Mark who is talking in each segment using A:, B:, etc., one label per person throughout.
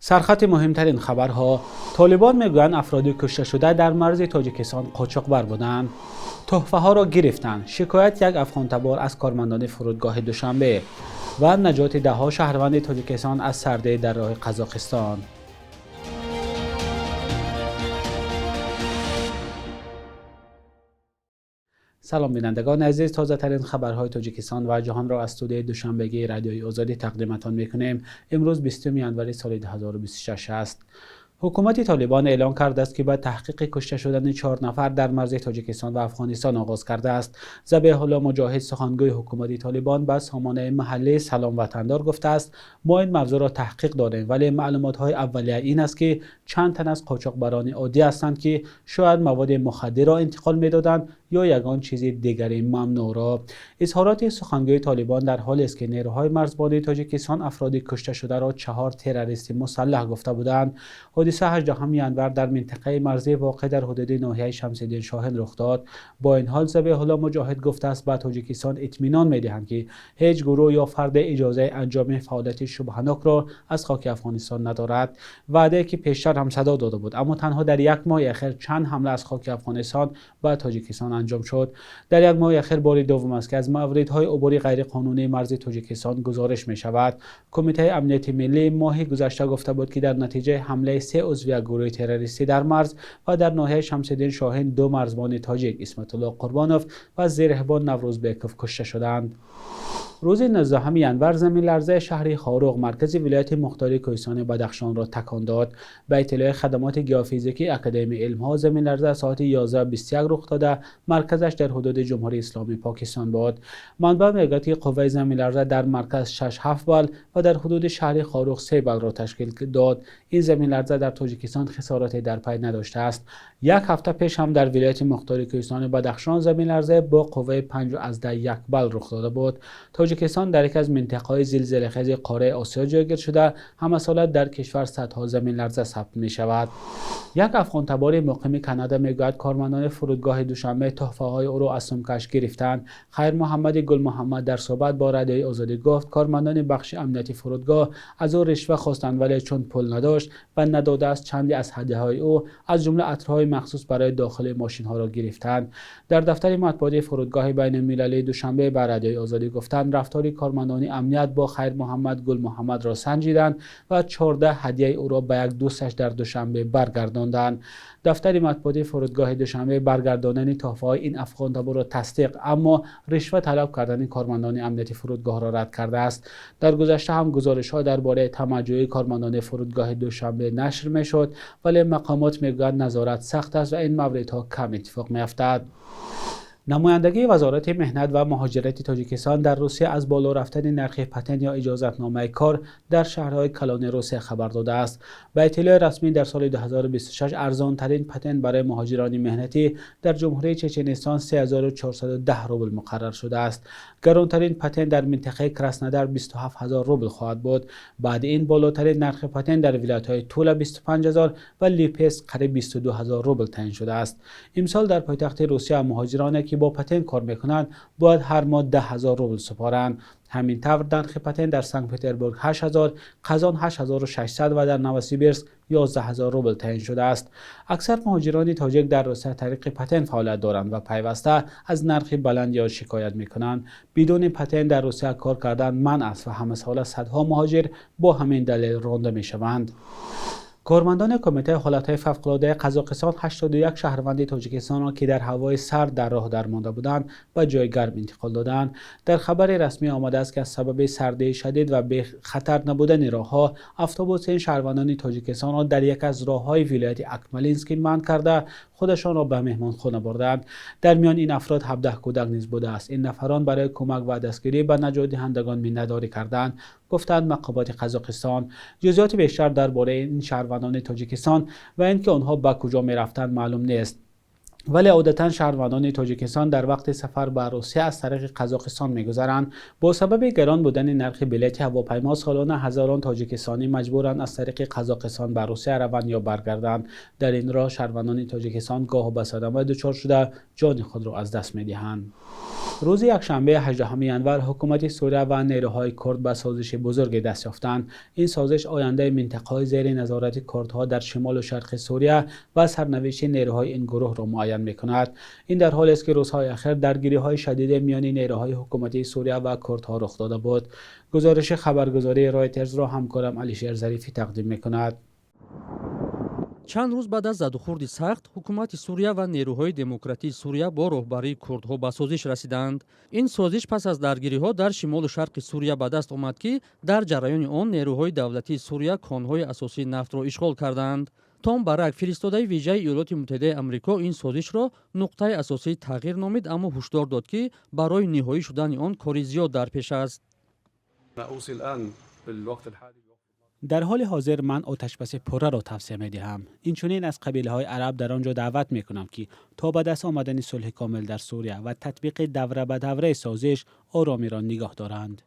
A: سرخط مهمترین خبرها: طالبان میگویند افرادی کشته شده در مرز تاجیکستان قاچاقبر بودند. تحفه ها را گرفتند. شکایت یک افغان تبار از کارمندان فرودگاه دوشنبه و نجات دهها شهروند تاجیکستان از سرده در راه قزاقستان. سلام بینندگان عزیز، تازه ترین خبرهای تاجیکستان و جهان را از استودیوی دوشنبگی رادیوی آزادی تقدیمتان میکنیم. امروز 20 ژانویه سال 2026 است. حکومت طالبان اعلام کرده است که به تحقیق کشته شدن 4 نفر در مرز تاجیکستان و افغانستان آغاز کرده است. ذبیح الله مجاهد، سخنگوی حکومت طالبان، به سامانه محلی سلام وطندار گفته است: ما این موضوع را تحقیق دادیم، ولی معلومات‌های اولیه این است که چند تن از قاچاقبران عادی هستند که شاید مواد مخدر را انتقال می‌دادند یا یگان چیز دیگری ممنوع را. اظهارات سخنگوی طالبان در حالی است که نیروهای مرزبانی تاجیکستان افرادی کشته شده را 4 تروریست مسلح گفته بودند. حادثه 18 ژانویه در منطقه مرزی واقع در حدود ناحیه شمس‌الدین شاهین رخ داد. با این حال ذبیح الله مجاهد گفته است به تاجیکستان اطمینان می‌دهند که هیچ گروه یا فرد اجازه انجام فعالیت شبهناک را از خاک افغانستان ندارد. وعده که پیشتر هم صدا داده بود، اما تنها در یک ماه اخیر چند حمله از خاک افغانستان به تاجیکستان انجام شد. در یک ماه اخیر بار دوم است که از موردهای عبوری غیرقانونی مرز تاجیکستان گزارش می شود. کمیته امنیت ملی ماه گذشته گفته بود که در نتیجه حمله 3 عضو یک گروه تروریستی در مرز و در ناحیه شمس‌الدین شاهین 2 مرزبان تاجیک اسمت الله قربانوف و زیرهبان نوروز بیکوف کشته شدند. روز 19 ژانویه زمین لرزه شهر خاروق مرکز ولایت مختار کوهستان بدخشان را تکان داد. به اطلاع خدمات گیافیزیکی اکادمی علم‌ها، زمین لرزه ساعت 11:21 رخ داده. مرکزش در حدود جمهوری اسلامی پاکستان بود. منبع میگوید که قوه زمین لرزه در مرکز 6-7 بال و در حدود شهر خاروق 3 بال را تشکیل داد. این زمین لرزه در تاجیکستان خساراتی در پی نداشته است. یک هفته پیش هم در ولایت مختار کوهستان بدخشان زمین لرزه با قوه 5.1 بال رخ داده بود. تاجیکستان در یکی از مناطق زلزله‌خیز قاره آسیا جایگیر شده. همه سال در کشور صدها زمین لرزه ثبت می شود. یک افغان تبار مقیم کانادا میگوید کارمندان فرودگاه دوشنبه تحفه‌های او را از سمکش گرفتند. خیر محمد گل محمد در صحبت با رادیوی آزادی گفت کارمندان بخش امنیتی فرودگاه از او رشوه خواستند، ولی چون پول نداشت و نداده است چندی از هدیه‌های او از جمله عطرهای مخصوص برای داخل ماشین‌ها را گرفتند. در دفتر مطبوعاتی فرودگاه بین‌المللی دوشنبه به رادیوی آزادی گفتند رفتار کارمندان امنیت با خیر محمد گل محمد را سنجیدند و 14 هدیه او را به یک دوستش در دوشنبه برگرداندند. دفتر مطبوعاتی فرودگاه دوشنبه برگرداندن تحفه‌های این افغان تبار را تصدیق، اما رشوه طلب کردن کارمندان امنیتی فرودگاه را رد کرده است. در گذشته هم گزارش‌ها درباره طمع‌جویی کارمندان فرودگاه دوشنبه نشر می‌شد، ولی مقامات می‌گویند نظارت سخت است و این موردها کم اتفاق می‌افتد. نمایندگی وزارت مهنت و مهاجرت تاجیکستان در روسیه از بالا رفتن نرخ پتن یا اجازتنامه کار در شهرهای کلان روسیه خبر داده است. به اطلاع رسمی در سال 2026 ارزان‌ترین پتن برای مهاجران مهنتی در جمهوری چچنستان 3410 روبل مقرر شده است. گرانترین پتن در منطقه کراسنودار 27000 روبل خواهد بود. بعد این بالاترین نرخ پتن در ولایت‌های تولا 25000 و لیپسک قریب 22000 روبل تعیین شده است. امسال در پایتخت روسیه مهاجرانی که با پتن کار میکنند باید هر ماه 10000 روبل سپارند. همین طور نرخ پتن در سنت پترزبورگ 8000، قزان 8600 و در نوسیبیرسک 11000 روبل تعیین شده است. اکثر مهاجران تاجیک در روسیه طریق پتن فعالیت دارند و پیوسته از نرخ بلند یا شکایت میکنند. بدون پتن در روسیه کار کردن منع است و همه سال صدها مهاجر با همین دلیل رانده میشوند. کارمندان کمیته حالتهای فوق‌العاده قزاقستان 81 شهروند تاجیکستان را که در هوای سرد در راه درمانده بودند به جای گرم انتقال دادند. در خبر رسمی آمده است که از سبب سردی شدید و به خطر نبودن راهها، اتوبوس این شهروندان تاجیکستان را در یک از راههای ولایت اکمالینسک منع کرده خودشان را به مهمانخانه بردند. در میان این افراد 17 کودک نیز بوده است. این نفران برای کمک و دستگیری به نجات دهندگان مینداری کردند، گفتند مقامات قزاقستان. جزئیات بیشتر درباره این شهروندان تاجیکستان و اینکه آنها به کجا می‌رفتند معلوم نیست. ولی عادتا شهروندان تاجیکستان در وقت سفر به روسیه از طریق قزاقستان میگذرند. با سبب گران بودن نرخ بلیط هواپیما سالانه هزاران تاجیکستانی مجبورند از طریق قزاقستان به روسیه روند یا برگردند. در این راه شهروندان تاجیکستان گاه به صدمه دچار شده جان خود را از دست میدهند. روز یکشنبه 18 ینور حکومت سوریه و نیروهای کرد به سازش بزرگ دست یافتند. این سازش آینده منطقه‌های زیر نظارت کردها در شمال و شرق سوریه و سرنوشت نیروهای این گروه را معین می‌کند. این در حالی است که روزهای اخیر درگیری‌های شدید میان نیروهای حکومتی سوریه و کردها رخ داده بود. گزارش خبرگزاری رایترز را همکارم علیشیر ظریفی تقدیم می‌کند.
B: چند روز بعد از زدوخورد سخت، حکومت سوریه و نیروهای دموکراتیک سوریه با راهبری کردها به سازش رسیدند. این سازش پس از درگیری‌ها در شمال و شرق سوریه به دست آمد که در جریان آن نیروهای دولتی سوریه کانهای اساسی نفت را اشغال کردند. تام барак фиристодаи виҷаи Иёлоти Муттаҳидаи Амрико ин созишро нуқтаи асосии тағйир номид, аммо ҳушдор дод, ки барои ниҳоӣ шудани он кори зиёд дар пеш аст.
A: در حال حاضر من آتشبس پره را توصیه می‌دهم. اینچنین از قبیله‌های عرب در آنجا دعوت می‌کنم که تا به دست آمدن صلح کامل در سوریه و تطبیق دوره به دوره سازش آرامی را نگاه دارند.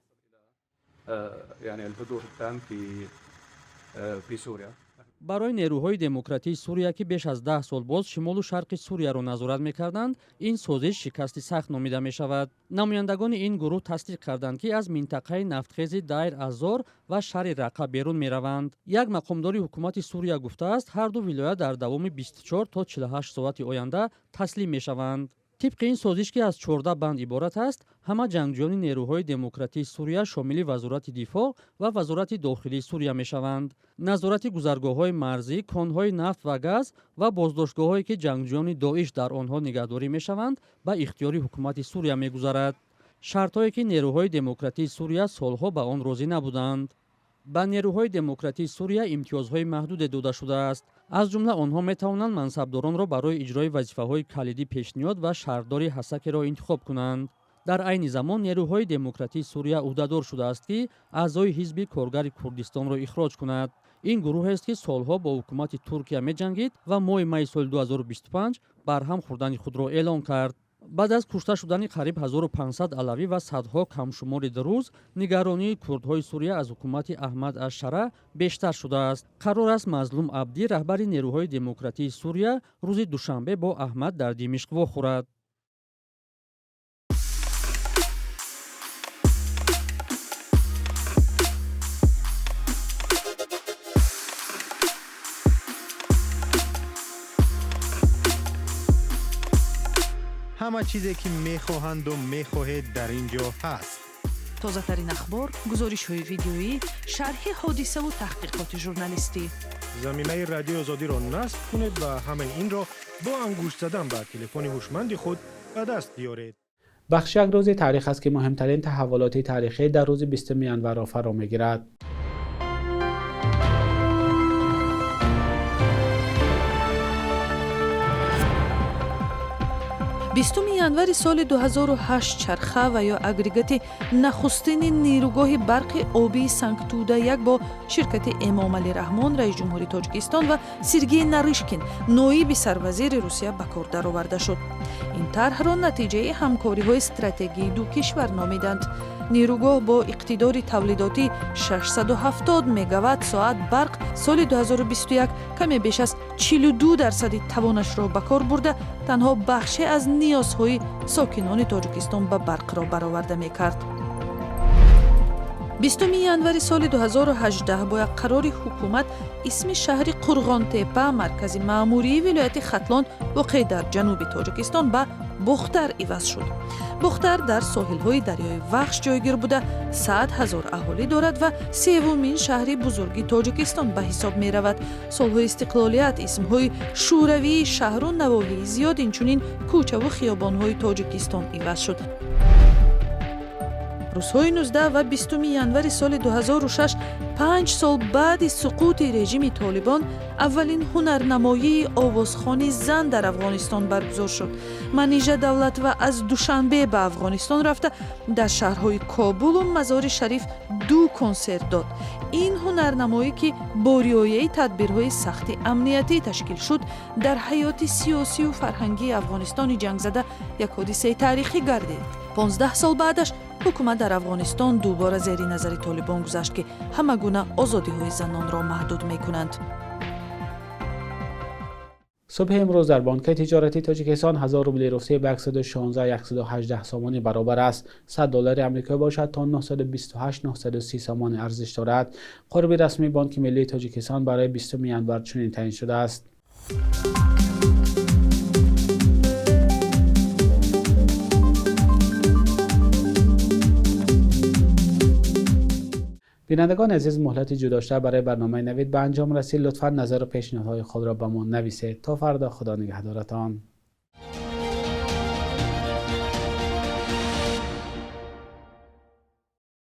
B: барои نیروهای دموکراتیک سوریه که بیش از 10 سال باز شمال و شرق سوریه را نظارت می‌کردند، این سازش شکستی سخت نامیده می‌شود. نمایندگان این گروه تصدیق کردند که از منطقه نفتخیز دایر ازار و شهر رقه بیرون می‌روند. یک مقامداری حکومت سوریه گفته است هر دو ولایت در دوام 24 تا 48 ساعت آینده تسلیم می‌شوند. طبق این سازش که از 14 بند عبارت است، همه جنگجویان نیروهای دموکراتیک سوریه شامل وزارت دفاع و وزارت داخلی سوریه می‌شوند. نظارت گذرگاه‌های مرزی، کان‌های نفت و گاز و بازداشتگاه‌هایی که جنگجویان داعش در آنها نگهداری می‌شوند، به اختیار حکومت سوریه می‌گذرد. شرطی که نیروهای دموکراتیک سوریه سالها به آن راضی نبودند. با نیروهای دموکراتیک سوریه امتیازهای محدود داده شده است. از جمله آنها می‌توانند منصبداران را برای اجرای وظیفه‌های کلیدی پیشنهاد و شهرداری حسک را انتخاب کنند. در عین زمان نیروهای دموکراتیک سوریه عهده‌دار شده است که اعضای حزب کارگر کردستان را اخراج کند. این گروه است که سالها با حکومت ترکیه می‌جنگید و ماه می سال 2025 برهم خوردن خود را اعلام کرد. بعد از کشته شدن قریب 1500 علوی و صدها کمشمار دروز، نگرانی کردهای سوریه از حکومت احمد الشرع بیشتر شده است. قرار است مظلوم عبدی رهبر نیروهای دموکراتیک سوریه روز دوشنبه با احمد در دمشق واخورد.
C: همه چیزی که میخواهند و میخواهید در اینجا هست.
D: تازه ترین اخبار، گزارش های ویدیویی، شرح حادثه و تحقیقات ژورنالیستی.
C: زمینه رادیو آزادی را نصب کنید و همه این را با انگشت زدن به تلفن هوشمند خود به دست بیارید.
A: بخش یک روز تاریخ است که مهمترین تحولات تاریخی در روز 20 ینور را فرا میگیرد.
D: 20 январи соли 2008 чарха ва ё агрегати нахустини нерӯгоҳи барқи обии Санктуда 1 бо ширкати Эмомали Раҳмон, раис ҷумҳури Тоҷикистон ва Сергей Нарышкин, ноиби сарвазири Русия ба кор дароварда шуд. ин тарҳро натиҷаи ҳамкориҳои стратегии ду кишвар номиданд. нерӯгоҳ бо иқтидори тавлидотӣ 670 мегаватт соат барқ соли 2021 каме беш аз 42% тавонашро ба кор бурда, танҳо бахше аз ниёзҳои сокинони Тоҷикистон ба барқро бароварда мекард. 20 январи соли 2018 бо як қарори ҳукумат исми шаҳри Қурғонтепа, маркази маъмурии вилояти Хатлон воқеъ дар ҷануби Тоҷикистон ба Бухтар иваз шуд. Бухтар дар соҳилҳои дарёи Вахш ҷойгир буда 100 000 аҳолӣ дорад ва севумин шаҳри бузурги Тоҷикистон ба ҳисоб меравад. солҳои истиқлолият исмҳои шӯравии шаҳру навоҳии зиёд, инчунин кӯчаву хиёбонҳои Тоҷикистон иваз шуд. рӯзҳои 19 ва 20 январи соли 2006 5 сол баъди суқути режими Толибон аввалин ҳунарнамоии овозхони зан дар Афғонистон баргузор шуд. Манижа Давлатова аз Душанбе ба Афғонистон рафта дар шаҳрҳои Кобулу Мазори Шариф 2 консерт дод. ин ҳунарнамоӣ ки бо риояи тадбирҳои сахти амниятӣ ташкил шуд, дар ҳаёти сиёсию фарҳангии Афғонистони ҷангзада як ҳодисаи таърихӣ гардид. 15 сол баъдаш ҳукумат дар Афғонистон дубора зери назари Толибон гузашт ки ҳама гуна озодиҳои занонро маҳдуд мекунанд.
A: صبح امروز در بانک تجارتی تاجیکستان 1000 روبل روسیه به 116-118 سامانی برابر است. 100 دلار آمریکایی باشد تا 928-930 سامان ارزش دارد. قرب رسمی بانک ملی تاجیکستان برای 20 ینور چنین تعیین شده است. بینندگان عزیز، مهلت جو داشته برای برنامه نوید به انجام رسید. لطفا نظر و پیشنهادهای خود را به ما نویسید. تا فردا، خدا نگهدارتان.